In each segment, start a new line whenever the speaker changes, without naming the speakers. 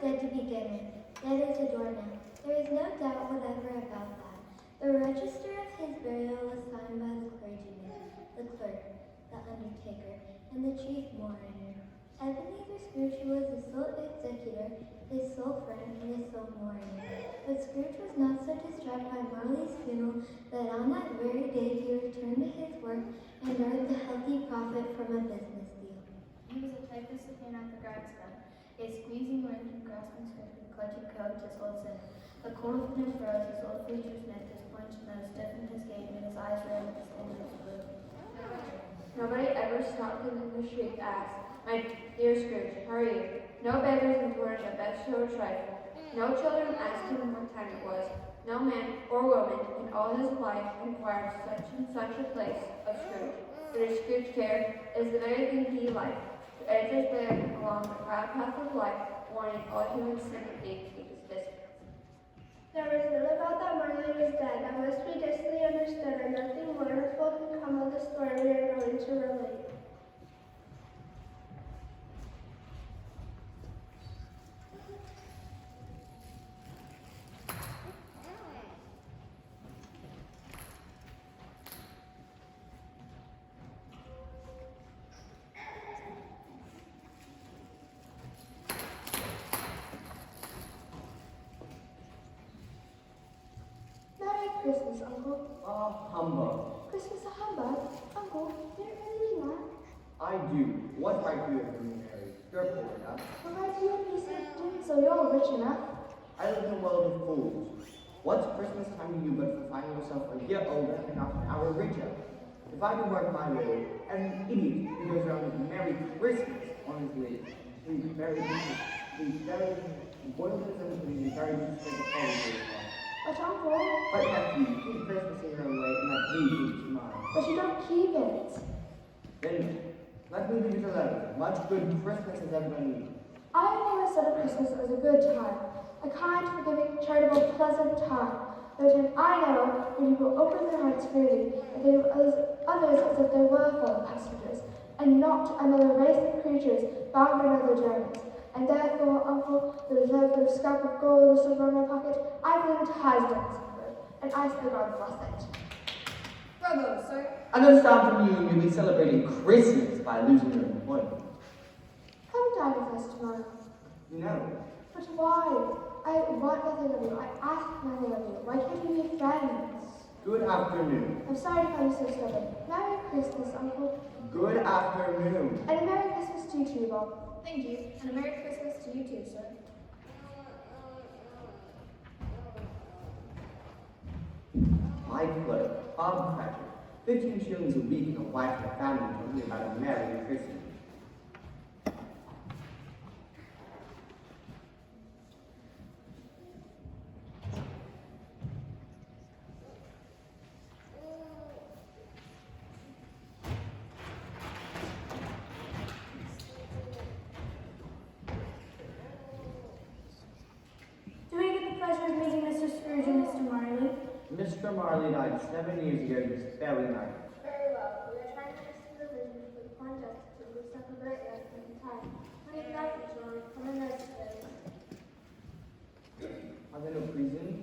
good to begin with, dead as a doornail. There is no doubt whatever about that. The register of his burial was signed by the clergyman, the clerk, the undertaker, and the chief mourner. Ebenezer Scrooge was the sole executor, his sole friend, and his sole mourner. But Scrooge was not so distraught by Marley's funeral that on that very day he returned to his work and earned a healthy profit from a business deal.
He was a typist again at the Grindstone, a squeezing wind and grasping script and clutching coat, his old sin. The cold of his froze, his old features knit, his pointed nose stiffened his gait, and his eyes ran with his old blue. Nobody ever stopped him in the street to ask, "My dear Scrooge, how are you?" No beggars implored a best show or trifle. No children asked him what time it was. No man or woman in all his life inquired such and such a place of Scrooge. For his Scrooge care is the very thing he liked, to edge his way along the proud path of life, warning all human sympathy with his distance.
There was little about that Marley was dead that must be distantly understood, and nothing wonderful can come of the story we are going to relate.
Christmas, Uncle.
Humbug.
Christmas a humbug? Uncle, you don't really mean that.
I do. What right do you have to be married? You're poor enough.
What right do you have to say doing so? You're rich enough.
I live in a world of fools. What's Christmas time to you but for finding yourself a year older and not an hour richer? If I could work my way, an idiot who goes around with Merry Christmas on his lips, these very boilers and these very holidays.
But Uncle...
But nephew, keep Christmas in your own way and let me keep mine.
But you don't keep it.
Then, let me leave it alone. Much good Christmas has ever done me.
I never said of Christmas it was a good time. A kind, forgiving, charitable, pleasant time. The time I know of when people open their hearts freely and gave others as if they were fellow passengers, and not another race of creatures bound on other journeys. And therefore, Uncle, the reserved little scrap of gold or silver in my pocket, I believe it has done some good, and I say God bless it.
Bravo, sir.
Understand from you, you'll be celebrating Christmas by losing your employment.
Come dine with us tomorrow.
No.
But why? I want nothing of you. I ask nothing of you. Why can't we be friends?
Good afternoon.
I'm sorry to find you so stubborn. Merry Christmas, Uncle.
Good afternoon.
And a Merry Christmas to you too, Bob.
Thank you, and a Merry Christmas to you too, sir.
My clerk, Bob Cratchit, 15 shillings a week and a wife and a family told me about a Merry Christmas. Mr. Marley died 7 years ago this very night.
Very well. We are trying to pursue the vision for the poor justices who suffer greatly at the same time. 20,000 children come in necessary.
Are there no prisons?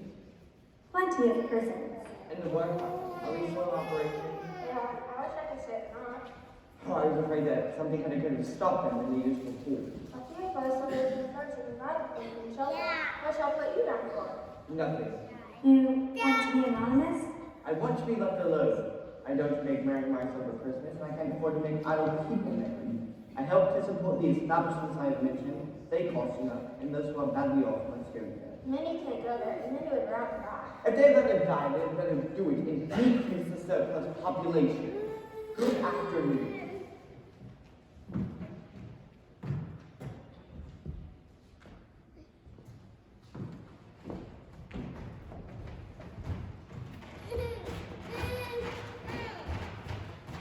Plenty of prisons.
And the workhouse? Are we still in operation?
Yeah, I wish I could say it not.
Oh, I was afraid that something had occurred to stop them and lead us to the pool.
A few of us are living in parts of the United Kingdom and shelter. What shall I put you down for?
Nothing.
You want to be anonymous?
I want to be left alone. I don't make merry myself for Christmas, and I can't afford to make idle people merry. I help to support the establishments I have mentioned. They cost enough, and those who are badly off must go there.
Many can't go there, and then they would rather die.
If they let it die, they'd better do it and decrease the surplus population. Good afternoon.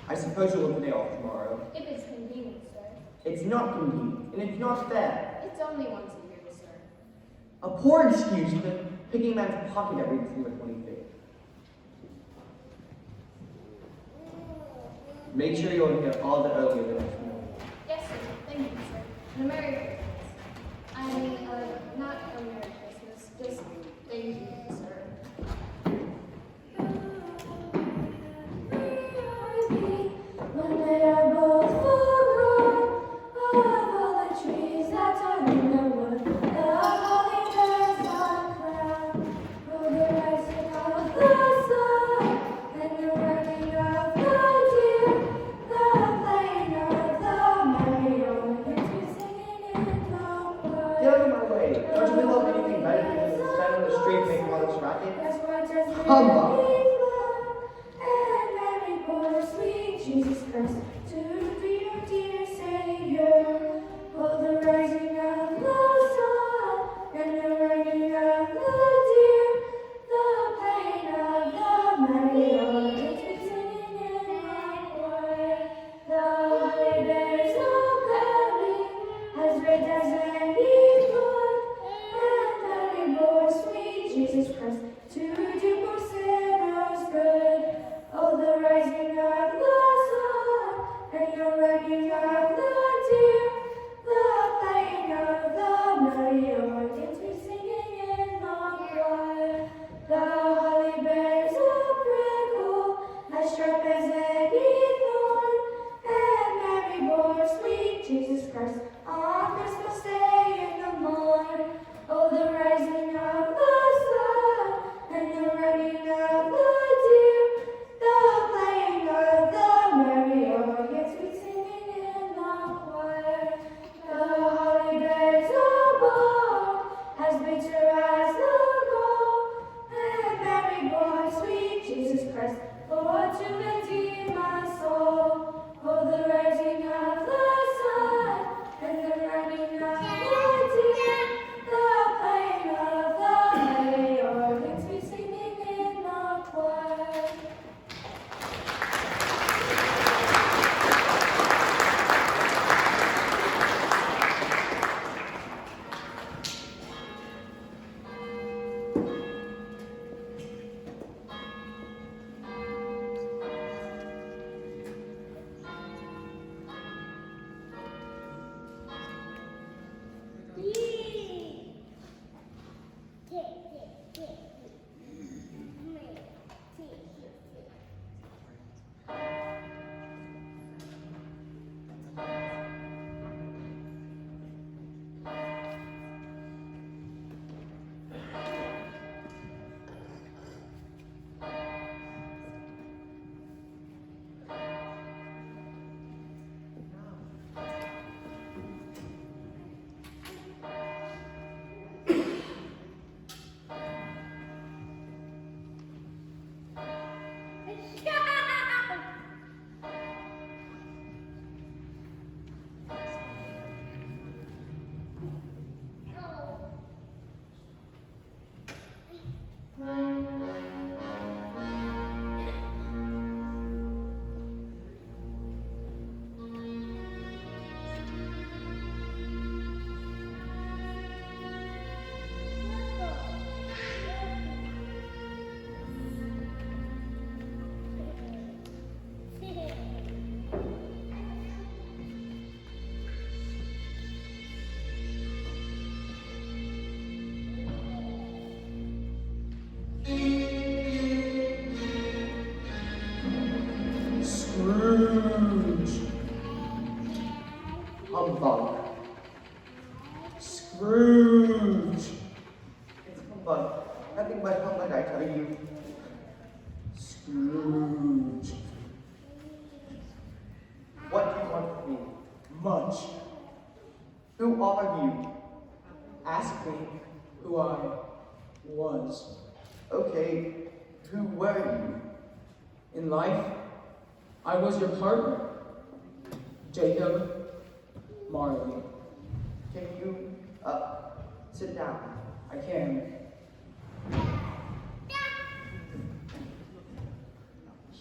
I suppose you'll look the day off tomorrow.
If it's convenient, sir.
It's not convenient, and it's not fair.
It's only once a year, sir.
A poor excuse for picking a man's pocket every December 25th. Make sure you're here all the earlier the next morning.
Yes, sir. Thank you, sir. And a Merry Christmas. I mean,
Humbug.
And Mary bore sweet Jesus Christ to be your dear Savior. Oh, the rising of the sun and the running of the deer, the playing of the merry organs we singing in the choir. The holy bears of Galilee, as red as any flood, and Mary bore sweet Jesus Christ to do poor sinners good. Oh, the rising of the sun and the running of the deer, the playing of the merry organs we singing in the choir. The holly bears a prickle as sharp as any thorn, and Mary bore sweet Jesus Christ on Christmas Day in the morn. Oh, the rising of the sun and the running of the deer, the playing of the merry organs we singing in the choir. The holly bears a bough as bitter as the gall, and Mary bore sweet Jesus Christ for to redeem my soul. Oh, the rising of the sun and the running of the deer, the playing of the merry organs we singing in the choir.
Scrooge. Humbug. Scrooge. It's humbug. Nothing but humbug, I tell you. Scrooge. What do you want from me? Much. Who are you? Ask me who I was. Okay, who were you?
In life, I was your partner, Jacob Marley.
Can you, sit down?
I can.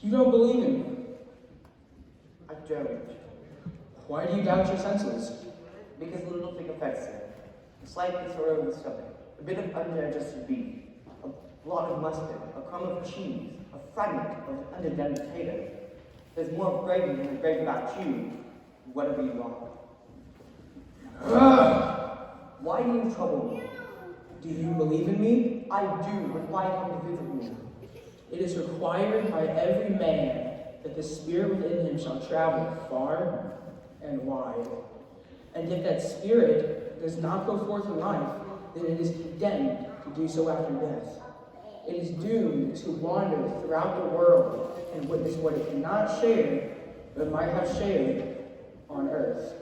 You don't believe in me.
I don't.
Why do you doubt your senses?
Because a little thing affects it. A slight disorder of the stomach, a bit of undigested beef, a block of mustard, a crumb of cheese, a fragment of an underdone potato. There's more gravy than a grave about you, whatever you are. Why do you trouble me?
Do you believe in me?
I do, but why come to visit me?
It is required by every man that the spirit within him shall travel far and wide. And if that spirit does not go forth in life, then it is condemned to do so after death. It is doomed to wander throughout the world and witness what it cannot share, but might have shared on earth.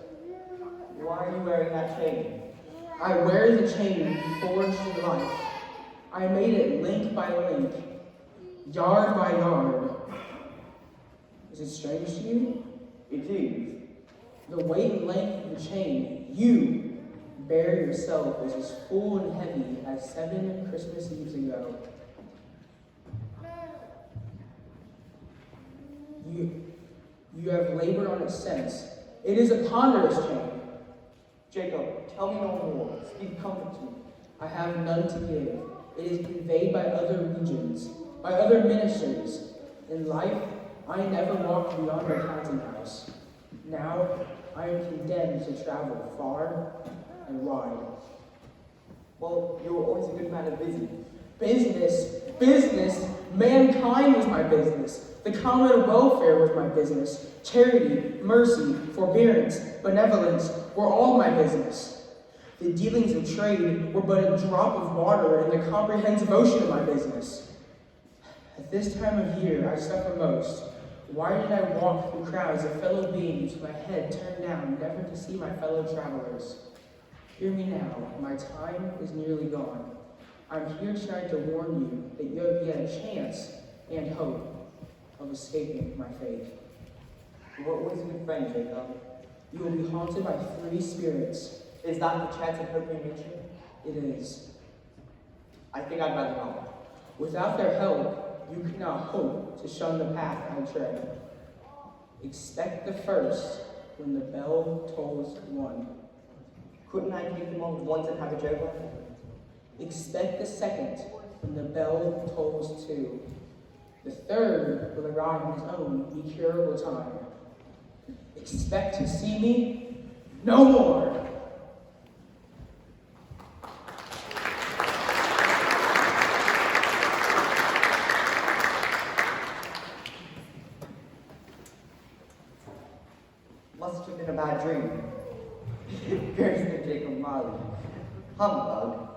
Why are you wearing that chain?
I wear the chain forged in life. I made it link by link. yard by yard. Is it strange to you?
It is.
The weight and length of the chain you bear yourself is as full and heavy as 7 Christmas Eves ago. You have labored on it since. It is a ponderous chain.
Jacob, tell me no more. Speak comfort to me.
I have none to give. It is conveyed by other regions, by other ministers. In life, I never walked beyond my counting house. Now, I am condemned to travel far and wide.
Well, you were always a good man of business.
Business, mankind was my business. The common welfare was my business. Charity, mercy, forbearance, benevolence were all my business. The dealings of trade were but a drop of water in the comprehensive ocean of my business. At this time of year, I suffer most. Why did I walk through crowds of fellow beings with my head turned down, never to see my fellow travelers? Hear me now, my time is nearly gone. I'm here tonight to warn you that you have yet a chance and hope of escaping my fate.
You were always a good friend, Jacob.
You will be haunted by 3 spirits.
Is that the chance of hope you mentioned?
It is.
I think I'd rather not.
Without their help, you cannot hope to shun the path I tread. Expect the first when the bell tolls 1.
Couldn't I take them on once and have a joke on them?
Expect the second when the bell tolls 2. The third will arrive in his own incurable time. Expect to see me no more.
Must have been a bad dream. There's the Jacob Marley. Humbug.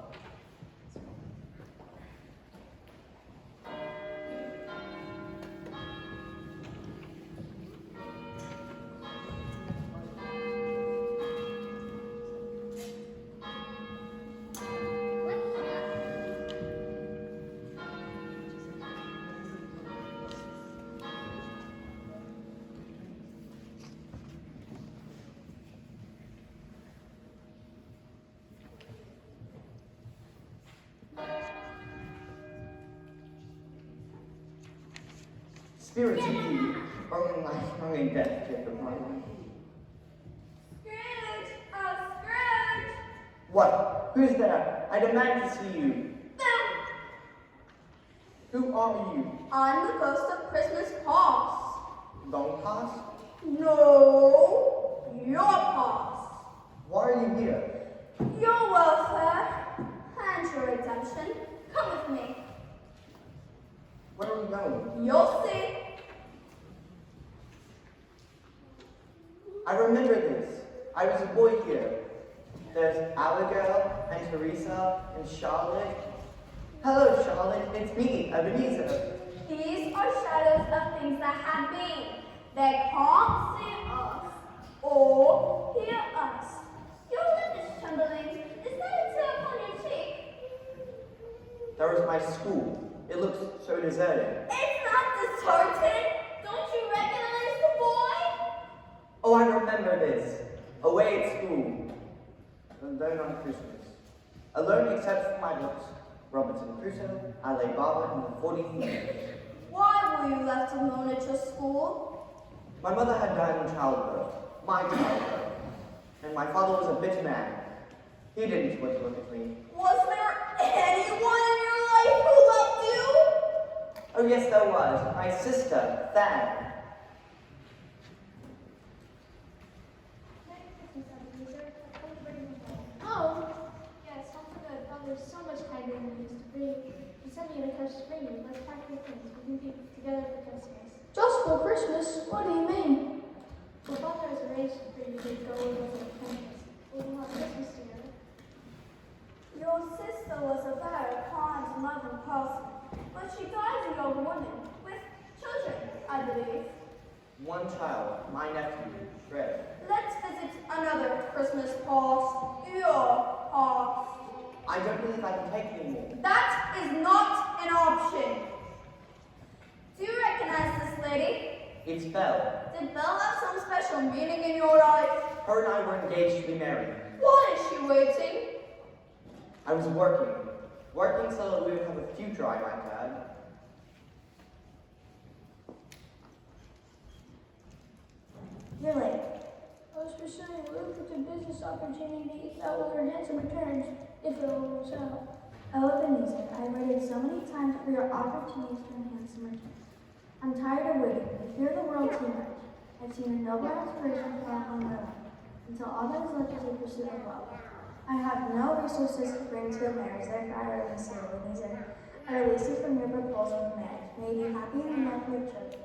Spirits indeed, bringing life, bringing death, Jacob Marley.
Scrooge! Oh, Scrooge!
What? Who's there? I demand to see you.
Boom!
Who are you?
I'm the ghost of Christmas past.
Long past?
No, your past.
Why are you here?
Your welfare and your redemption. Come with me.
Where are we going?
You'll see.
I remember this. I was a boy here. There's Abigail and Teresa and Charlotte. Hello, Charlotte. It's me, Ebenezer.
These are shadows of things that have been. They can't see us or hear us. Your lip is trembling. Is that a tear upon your cheek?
There was my school. It looks so deserted.
It's not deserted. Don't you recognize the boy?
Oh, I remember this. Away at school. Alone on Christmas. Alone except for my books. Robinson Crusoe, Ali Baba, and the 40 Thieves.
Why were you left alone at your school?
My mother had died in childbirth. My childbirth. And my father was a bitter man. He didn't want to look at me.
Was there anyone in your life who loved you?
Oh yes, there was. My sister, Fan.
Oh, yes, how good. Father's so much kinder than he used to be. He sent me to catch spring. Let's pack your things. We can be together for Christmas.
Just for Christmas? What do you mean?
Well, Father has arranged for you to go with us on campus. We'll have Christmas together.
Your sister was a very kind, loving person, but she died a young woman with children, I believe.
One child, my nephew, Fred.
Let's visit another Christmas past. Your past.
I don't believe I can take any more.
That is not an option.
her and I were engaged to be married.
Why is she waiting?
I was working so that we would have a future, I might add.
You're late.
I was pursuing lucrative business opportunities that will earn handsome returns if it all works out.
Oh, Ebenezer, I waited so many times for your opportunities to enhance some return. I'm tired of waiting. I fear the world too much. I've seen a noble aspiration fall on my life, until all that is left is a pursuit of wealth. I have no resources to bring to a marriage, therefore I release you, Ebenezer. I release you from your proposal of marriage. May you be happy and love your children.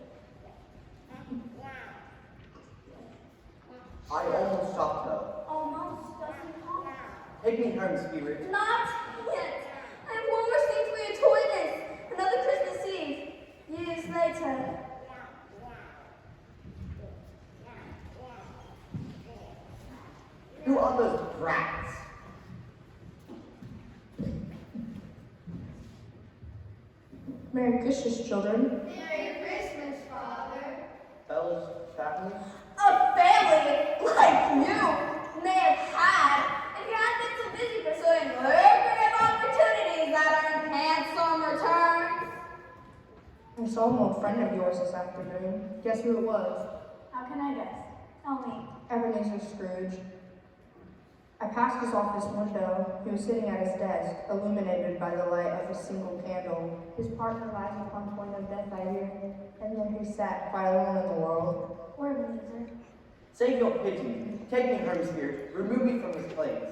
I almost stopped her.
Almost doesn't count.
Take me home, spirit.
Not yet. I have one more thing for you to witness. Another Christmas Eve. Years later.
Who are those brats?
Merry Christmas, children.
Merry Christmas, Father.
Bells, Chapmans?
A family like you may have had if you hadn't been so busy pursuing lucrative opportunities that earn handsome returns.
I saw an old friend of yours this afternoon. Guess who it was?
How can I guess? Tell me.
Ebenezer Scrooge. I passed his office window. He was sitting at his desk, illuminated by the light of a single candle. His partner lies upon point of death, I hear, and there he sat, quite alone in the world.
Poor Ebenezer.
Save your pity. Take me home, spirit. Remove me from this place.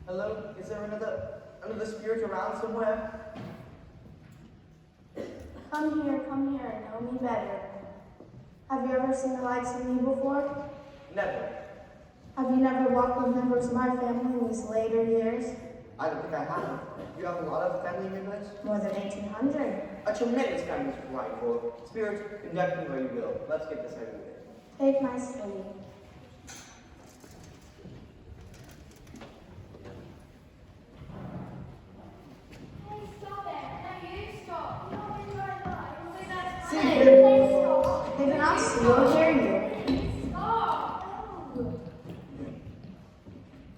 Hello? Is there another spirit around somewhere?
Come here, know me better. Have you ever seen the likes of me before?
Never.
Have you never walked with members of my family in these later years?
I don't think I have. You have a lot of family members?
More than 1,800.
A tremendous family to provide for. Spirit, conduct me where you will. Let's get this over with.
Take my sleeve.
Hey, stop it. No, you stop. You're not really right by. You'll be that
See, they cannot see or hear you.
Stop.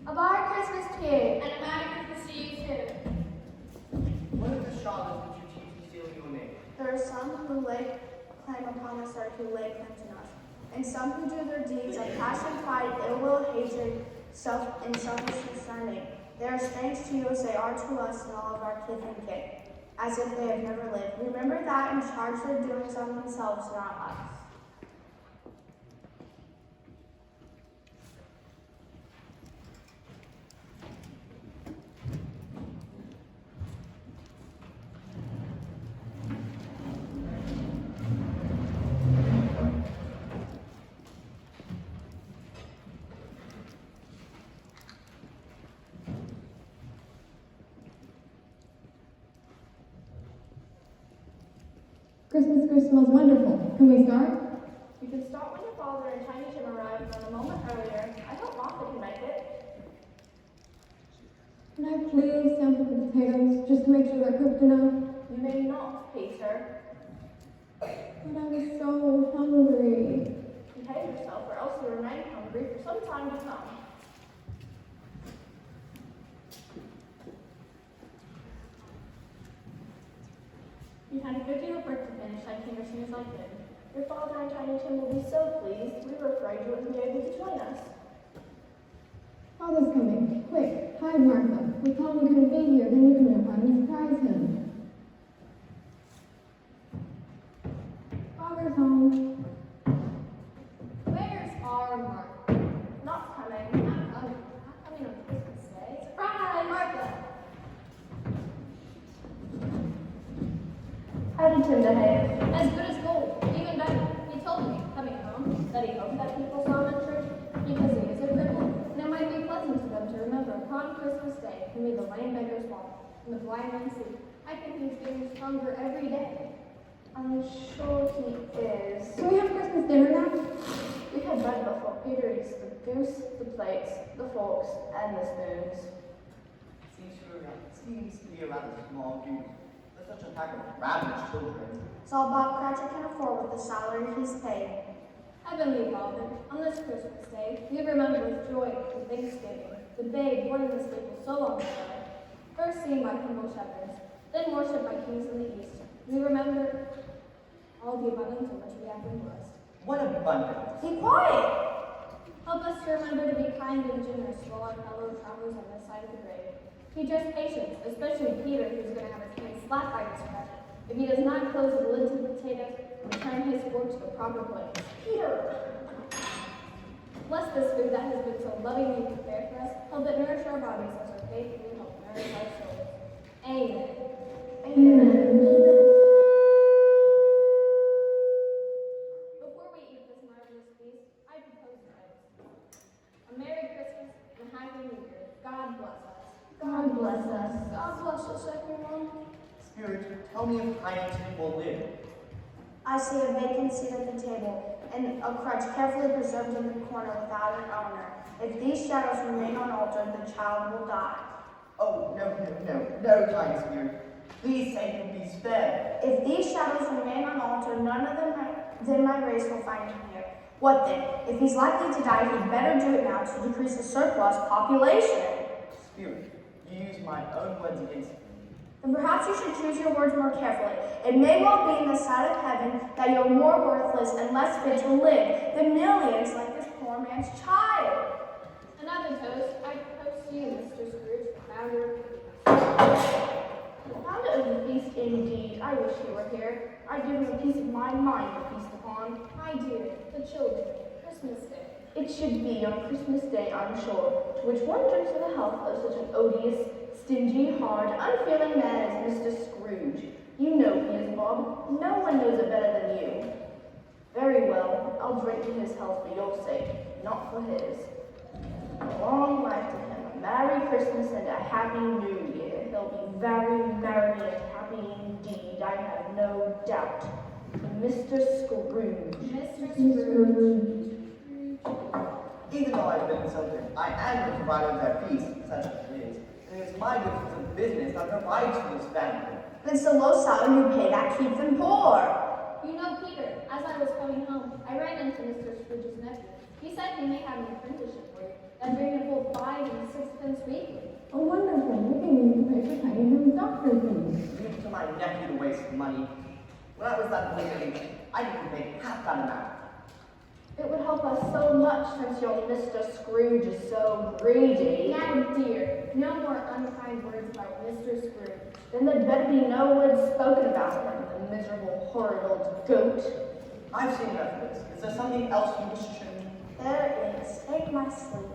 A Merry Christmas to you.
And a Merry Christmas to you too.
What of the Charlottes which you choose to seal your name?
There are some who lay claim upon us or who lay claim to us, and some who do their deeds of passion, pride, ill will, hatred, and selfish discerning. They are strange to you as they are to us and all of our kith and kin, as if they have never lived. Remember that and charge their doings on themselves, not us.
Christmas Goose smells wonderful. Can we start?
You can start when your father and Tiny Tim arrive and a moment earlier. I hope Martha can make it.
Can I please sample the potatoes just to make sure they're cooked enough?
You may not, Peter.
But I was so hungry.
Behave yourself or else you'll remain hungry for some time to come. You had a good deal of work to finish. I came as soon as I could. Your father and Tiny Tim will be so pleased. We were afraid you wouldn't be able to join us.
Father's coming. Quick, hide Martha. We told him he couldn't be here, then you can know how to surprise him. Father's home.
Where's our Mark?
Not
On Christmas Day, he made the lame beggars walk and the blind men see. I think he's getting stronger every day.
I'm sure he is.
Can we have Christmas dinner now?
We had bread before. Peter eats the goose, the plates, the forks, and the spoons.
Seems to be a rather small goose. For such a pack of ravenous children.
It's all Bob Cratchit can afford with the salary he's paid. Heavenly Father, on this Christmas Day, we remember with joy and thanksgiving the babe born in the stable so long ago, first seen by humble shepherds, then worshipped by kings in the east. We remember all the abundance in which we have been blessed.
What abundance!
Be quiet! Help us to remember to be kind and generous to all our fellow travelers on this side of the grave. Teach us patience, especially Peter, who's going to have his hand slapped by this Cratchit if he does not close the lid to the potatoes and return his fork to the proper place. Peter! Bless this food that has been so lovingly prepared for us. Help it nourish our bodies as our faith will help nourish our souls. Amen. Before we eat this marvelous feast, I propose a toast. A Merry Christmas and a Happy New Year. God bless us.
God bless us.
God bless us, everyone.
Spirit, tell me if Heineken will live.
I see a vacant seat at the table, and a crutch carefully preserved in the corner without an owner. If these shadows remain unaltered, the child will die.
Oh, no, kind spirit. Please say you'll be spared.
If these shadows remain unaltered, none of them then my race will find him here. What then? If he's likely to die, he'd better do it now to decrease the surplus population.
Spirit, you use my own words against me.
Then perhaps you should choose your words more carefully. It may well be in the sight of heaven that you're more worthless and less fit to live than millions like this poor man's child. Another toast. I propose to you, Mr. Scrooge, founder of
The founder of the feast, indeed. I wish he were here. I'd give him a piece of my mind to feast upon.
my dear, the children, Christmas Day.
It should be on Christmas Day, I'm sure, to which one drinks to the health of such an odious, stingy, hard, unfeeling man as Mr. Scrooge. You know he is, Bob. No one knows it better than you. Very well, I'll drink to his health for your sake, not for his. A long life to him, a Merry Christmas and a Happy New Year. He'll be very merry and happy indeed, I have no doubt. To Mr. Scrooge.
Mr. Scrooge.
Even though I've been insulted, I am the provider of their feast, such as it is. And it is my business of business that provides for this family.
It's the low salary you pay that keeps them poor. You know, Peter, as I was coming home, I ran into Mr. Scrooge's nephew. He said he may have an apprenticeship for you that bring him both 5 and 6 pence weekly.
Oh, wonderful. You can use the pay for Cunningham's doctor fees.
Leave it to my nephew to waste money. When I was that late age, I didn't pay half that amount.
It would help us so much since your Mr. Scrooge is so greedy.
Now, dear, no more unkind words about Mr. Scrooge.
Then there'd better be no words spoken about him, the miserable, horrid old goat.
I've seen enough of this. Is there something else you wish to?
There is. Take my sleep.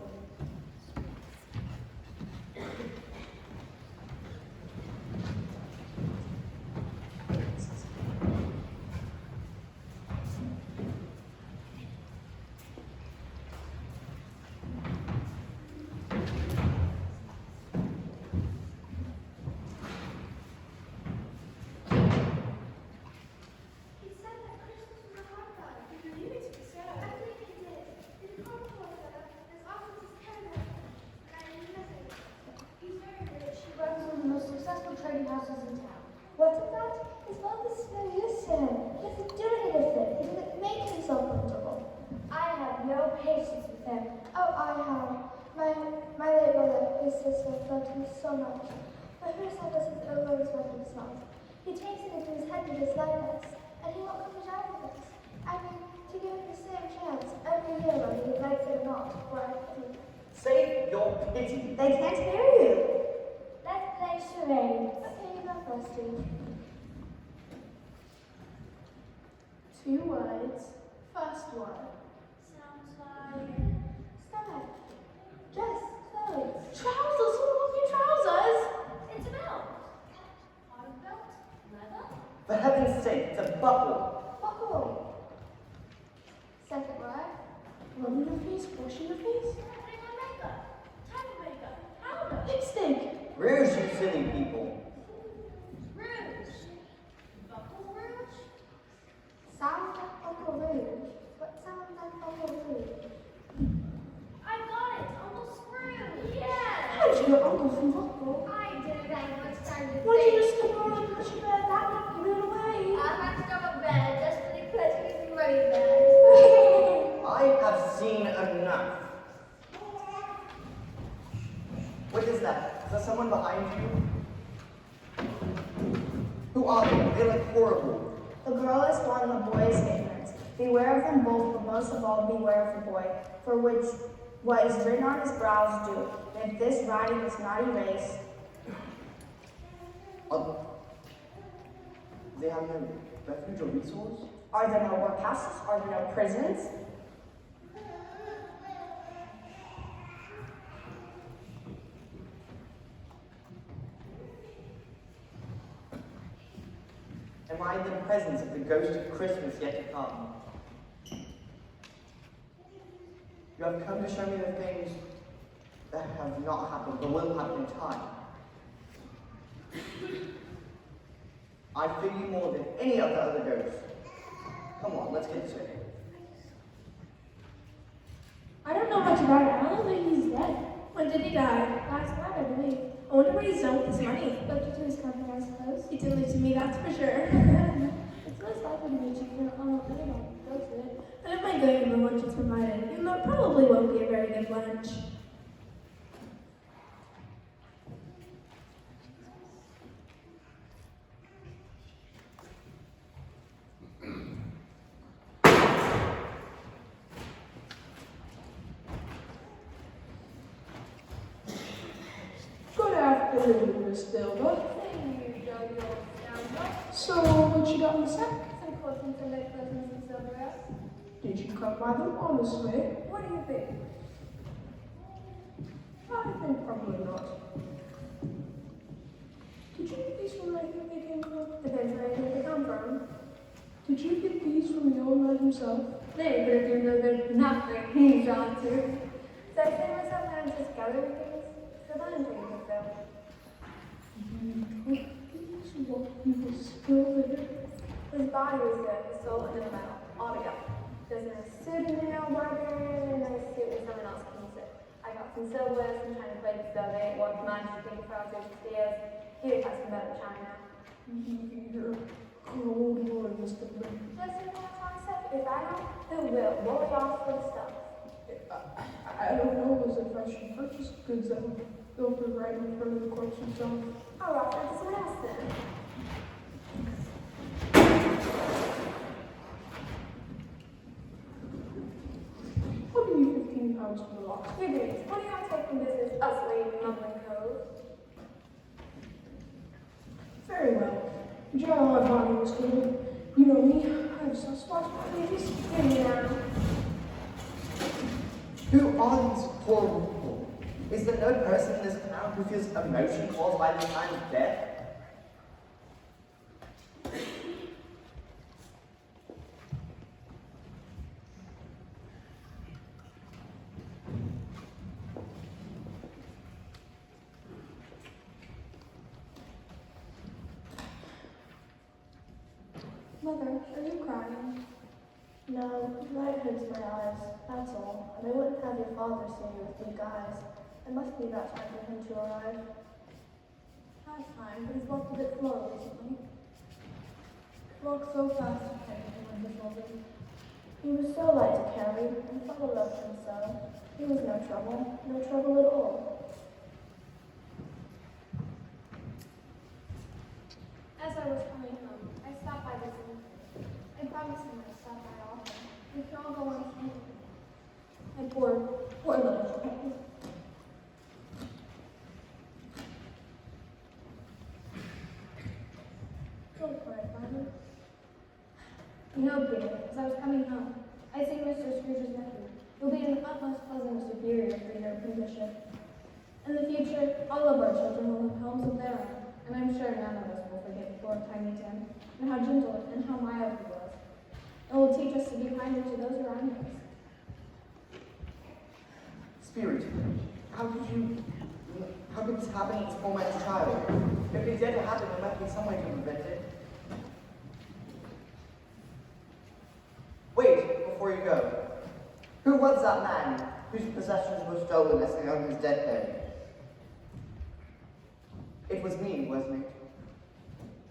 He said that Christmas was a hard time. Did you need it to be sad? I think he did. He's a comfortable fellow, as often as he's kind of and I need nothing. He's very rich. He runs one of the most successful trading houses in town. What's it that? His wealth is no use to him. He doesn't do anything with it. He doesn't make himself comfortable. I have no patience with him. Oh, I have. My late brother, his sister, loved him so much. But her son does his own respect himself. He takes it into his head to dislike us, and he won't come to dine with us. I mean, to give him the same chance every year whether he likes it or not, why,
Save your pity.
They can't hear you.
let's play charades. Okay, you go first, Steve.
2 words. First word.
Sounds like stomach. Dress, clothes.
Trousers! Who wants your trousers?
It's a belt. Bottom belt. Leather.
For heaven's sake, it's a buckle.
Buckle. Second word.
Rubbing your face, washing your face.
Putting on makeup. Type of makeup. How
Lipstick.
Rouge, you silly people.
Rouge. Buckle Rouge?
Sounds like Uncle Rouge. What sounds like Uncle Rouge?
I got it. Uncle Scrooge. Yes.
How did you know Uncle from Buckle?
I didn't have much time to
Why did you
think.
just slip around the pushy bed that night? Give it away.
I matched up a bed just for the clutches and money bags.
I have seen enough. What is that? Is there someone behind you? Who are they? They look horrible.
The girl is one, the boy is ignorance. Beware of them both, but most of all beware of the boy, for which what is written on his brows do. And if this writing is not erased,
They have no refuge or resource?
are there no workhouses? Are there no prisons?
Am I in the presence of the ghost of Christmas yet to come? You have come to show me the things that have not happened but will happen in time. I fear you more than any of the other ghosts. Come on, let's get to it.
I don't know much about it. I don't think he's dead.
When did he die?
Last night, I believe.
I wonder what he's done with his money.
Left it to his company, I suppose.
He didn't leave to me, that's for sure.
It's most likely to be cheaper on a minimum. Go to it.
I don't mind going to the lunch it's provided, even though it probably won't be a very good lunch.
Good afternoon, Miss Dilma. So, what you got in the sack?
Some clothes and some red clothes and some silverware.
Did you come by them honestly?
What do you think?
I think probably not. Did you get these from where I think they came from?
Depends where I think they come from.
Did you get these from the old man himself?
They could have given there's nothing he's on to. So I say myself how to just gather things. So then I'm taking it though.
These what people still there.
His body was good, his soul and his metal, all together. There's a suit in the old library and a nice suit when someone else keeps it. I got some silverware, some China plates, so they ain't worth much. You think if I was upstairs, he'd have some better China.
You're a cold boy, Mr. Blake.
Just in that myself, if I don't, who will? Roll off for the stuff.
I don't know as if I should purchase goods that would go for right in front of the corpse himself.
I'll offer it to someone else then.
I'll give you 15 pounds for the lot.
Your dreams. What do you have to take from business, us lady mumbling cove?
Very well. John, my body was good. You know me, I have soft spots for ladies.
Give me now.
Who are these horrible people? Is there no person in this town who feels emotion caused by this kind of death?
Mother, are you crying? No, light hurts my eyes, that's all. And I wouldn't have your father see me with big eyes. It must be about time for him to arrive. That's fine, but he's walked a bit slow recently. Walked so fast I can't even his shoulders. He was so light to carry, and Father loved him so. He was no trouble at all. As I was coming home, I stopped by this inn. I promised him I'd stop by often. We could all go on camping. And poor little thing. Don't cry, Father. No, Peter, as I was coming home, I see Mr. Scrooge's nephew. You'll be an utmost pleasant superior for your position. In the future, all of our children will have homes of their own, and I'm sure none of us will forget poor Tiny Tim, and how gentle and how mild he was. It will teach us to be kinder to those around us.
Spirit, how could could this happen to this poor man's child? If it's yet to happen, there might be some way to prevent it. Wait, before you go. Who was that man whose possessions were stolen as they on his deathbed? It was me, wasn't it?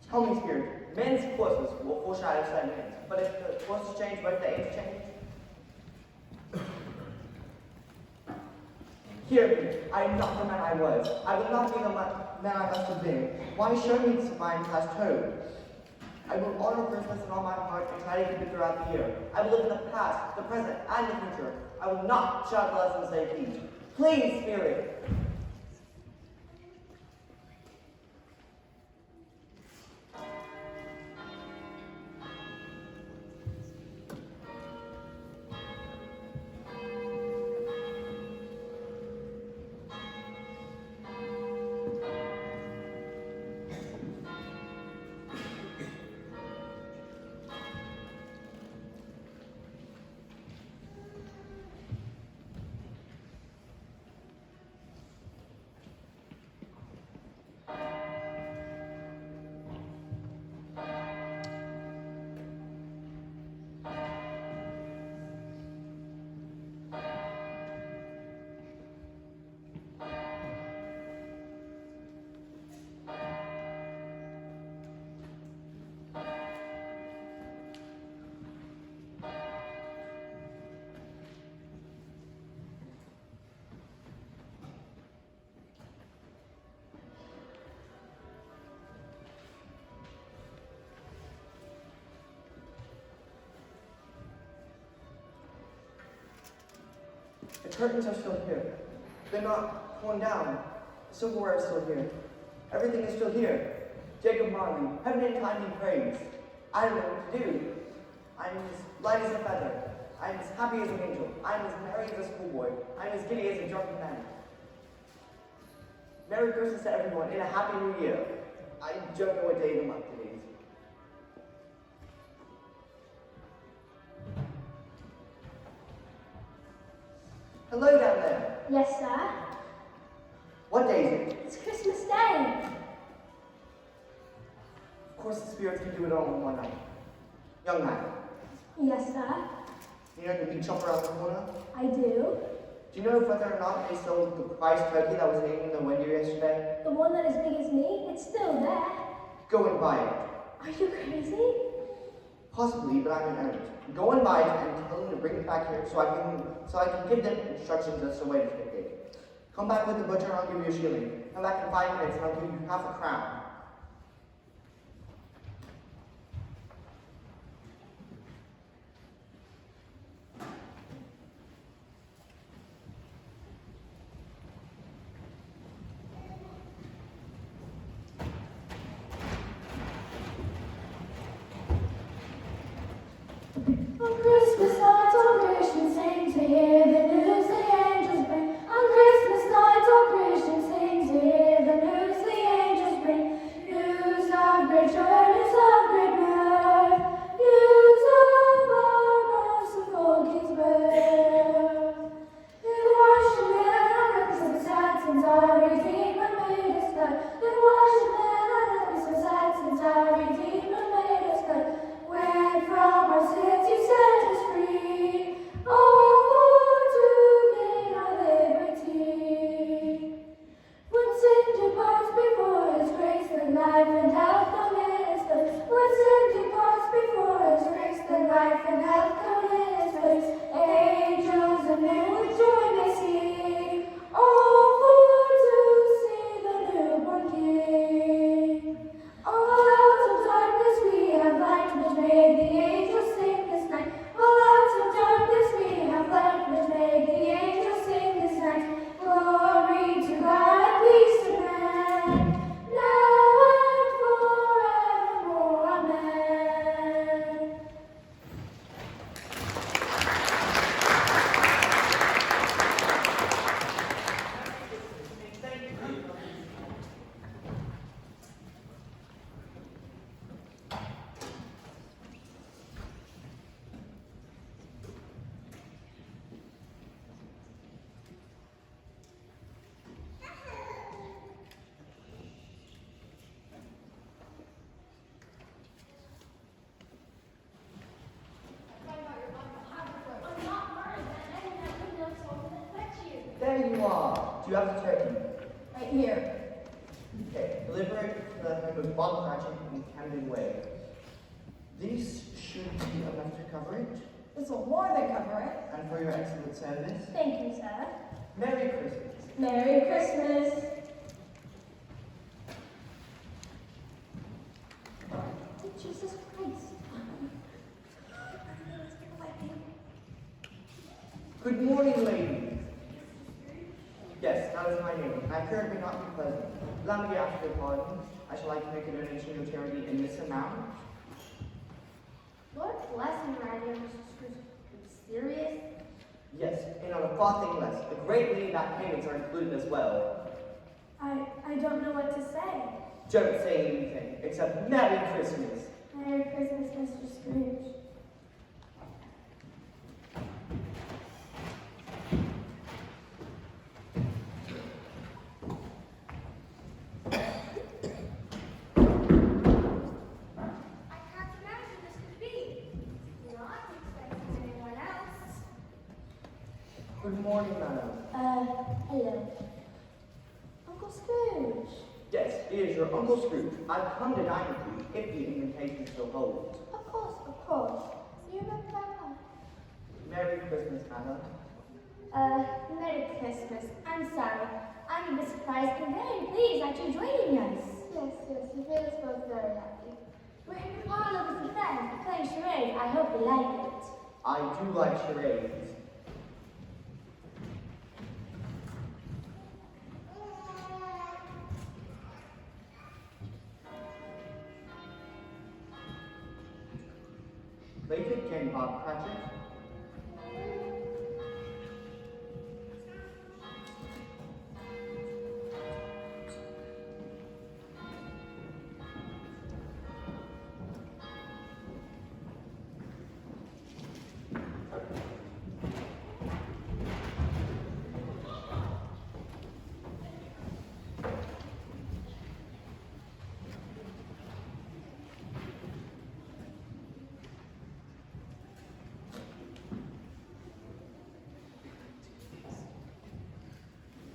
Tell me, Spirit, men's courses will foreshadow said men's, but if the courses change, what if the age change? Hear me, I am not the man I was. I will not be the man I must have been. Why show me this mind past hope? I will honor Christmas in all my heart and try to keep it throughout the year. I will live in the past, the present, and the future. I will not shout the lessons they teach. Please, Spirit. The curtains are still here. They're not torn down. The silverware is still here. Everything is still here. Jacob Marley, heaven and time be praised. I don't know what to do. I'm as light as a feather. I'm as happy as an angel. I'm as merry as a schoolboy. I'm as giddy as a drunken man. Merry Christmas to everyone and a Happy New Year. I don't know what day of the month it is. Hello down there.
Yes, sir.
What day is it?
It's Christmas Day.
Of course the spirits can do it all in one night. Young man,
Yes, sir.
you know the meat shop around the corner?
I do.
Do you know whether or not they sold the prize turkey that was hanging in the window yesterday?
The one that is big as me, it's still there.
Go and buy it.
Are you crazy?
Possibly, but I'm in earnest. Go and buy it and tell them to bring it back here so I can give them instructions as to where to take it. Come back with the butcher and I'll give you a shilling. Come back in 5 minutes and I'll give you half a crown.
On Christmas night, all Christians sing to hear the news the angels bring. On Christmas night, all Christians sing to hear the news the angels bring. News of great joy, news of great mirth, news of our merciful King's birth. In Washington, on Christmas sad since our Redeemer made us glad. In Washington, on Christmas sad since our Redeemer made us glad. When from our sins you set us free, oh, for to gain our liberty. When sin departs before His grace, then life and health come in His place. When sin departs before His grace, then life and health come in His place. Angels and men with joy may sing, oh, for to
Do you have the turkey?
Right here.
Okay, deliver it to the home of Bob Cratchit in Camden Way. These should be enough to cover it,
This will more than cover it.
and for your excellent service.
Thank you, sir.
Merry Christmas.
Merry Christmas.
Jesus Christ.
Good morning, ladies. Yes, that is my name. I currently not be present. Allow me to ask your pardon. I shall like to make a donation to charity in this amount.
Lord bless you, Radium. Serious?
Yes, and on a far thing less. A great many of that payments are included as well.
I don't know what to say.
Don't say anything, except Merry Christmas.
Merry Christmas, Mr. Scrooge.
I can't imagine this could be. Not expecting anyone else.
Good morning, madam.
Hello. Uncle Scrooge.
Yes, it is your Uncle Scrooge. I've come to dine with you, if the invitation so holds.
Of course. You remember that one?
Merry Christmas, madam.
Merry Christmas. I'm sorry. I'm a bit surprised and very pleased that you're joining us.
Yes, you made us both very happy.
We're in the parlor with your friends playing charades. I hope you like it.
I do like charades. Late again, Bob Cratchit.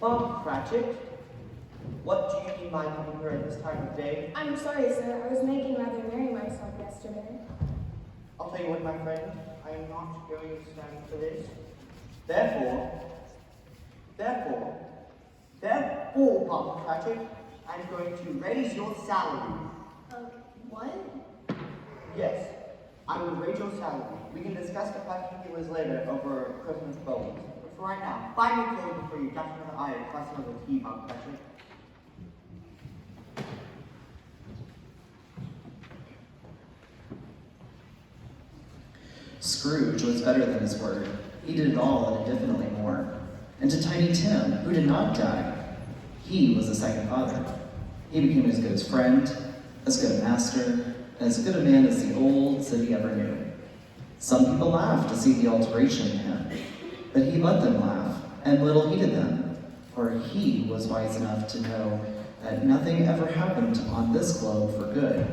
Bob Cratchit, what do you mean by coming here at this time of day?
I'm sorry, sir. I was making rather merry myself yesterday.
I'll tell you what, my friend, I am not going to stand for this. Therefore, Bob Cratchit, I'm going to raise your salary.
What?
Yes, I will raise your salary. We can discuss the particulars later over Christmas bowls. But for right now, buy me clothes before you dash another eye across another tea, Bob Cratchit.
Scrooge was better than his word. He did it all and infinitely more. And to Tiny Tim, who did not die, he was a second father. He became as good as friend, as good a master, and as good a man as the old city ever knew. Some people laughed to see the alteration in him, but he let them laugh, and little heeded them, for he was wise enough to know that nothing ever happened on this globe for good,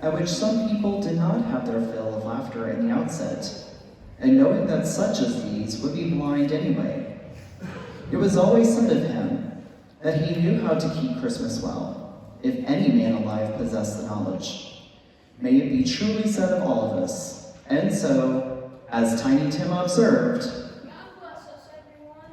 at which some people did not have their fill of laughter in the outset, and knowing that such as these would be blind anyway. It was always said of him that he knew how to keep Christmas well, if any man alive possessed the knowledge. May it be truly said of all of us. And so, as Tiny Tim observed,
God bless us, everyone.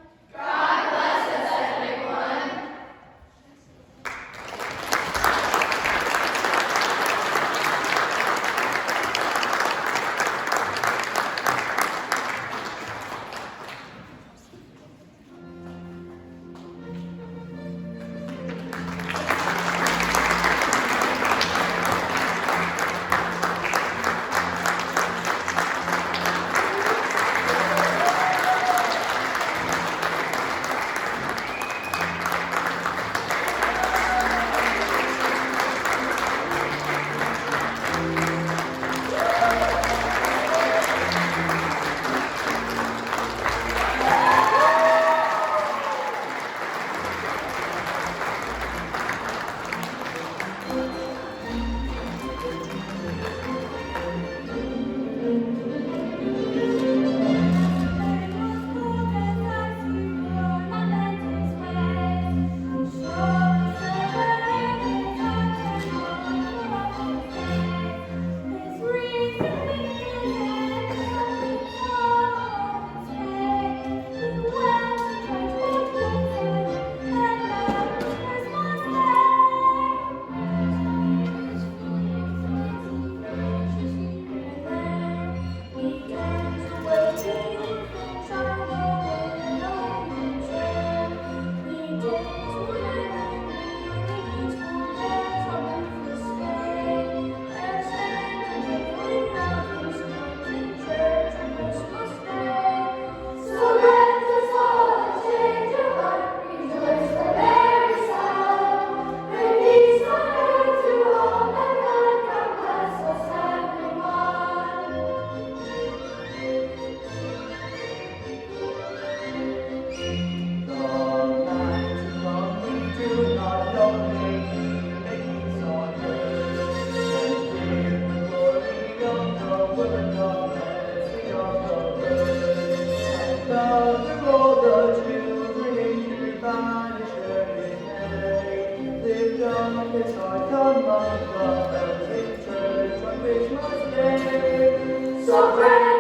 this night among the bells in church on Christmas Day.
So pray